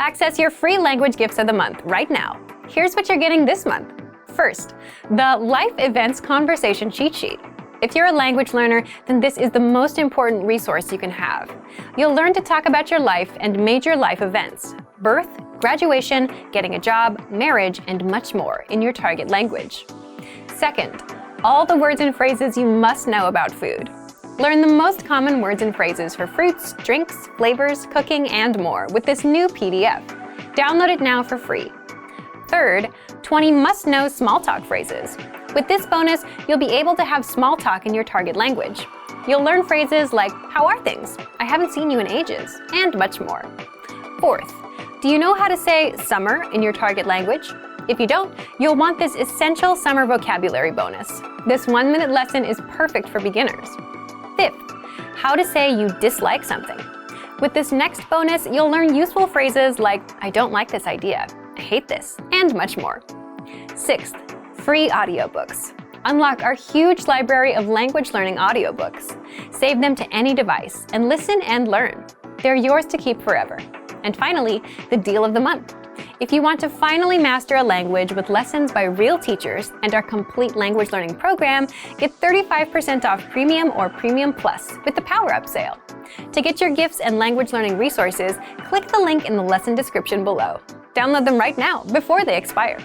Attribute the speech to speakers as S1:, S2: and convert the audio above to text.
S1: Access your free language gifts of the month right now. Here's what you're getting this month. First, the Life Events Conversation Cheat Sheet. If you're a language learner, then this is the most important resource you can have. You'll learn to talk about your life and major life events: birth, graduation, getting a job, marriage, and much more in your target language. Second, all the words and phrases you must know about food. Learn the most common words and phrases for fruits, drinks, flavors, cooking, and more with this new PDF. Download it now for free. Third, 20 must-know small talk phrases. With this bonus, you'll be able to have small talk in your target language. You'll learn phrases like, "How are things?" "I haven't seen you in ages," and much more. Fourth, do you know how to say summer in your target language? If you don't, you'll want this essential summer vocabulary bonus. This 1-minute lesson is perfect for beginners. Fifth, how to say you dislike something. With this next bonus, you'll learn useful phrases like, "I don't like this idea," "I hate this," and much more. Sixth, free audiobooks. Unlock our huge library of language learning audiobooks. Save them to any device and listen and learn. They're yours to keep forever. And finally, the deal of the month. If you want to finally master a language with lessons by real teachers and our complete language learning program, get 35% off Premium or Premium Plus with the Power Up sale. To get your gifts and language learning resources, click the link in the lesson description below. Download them right now before they expire.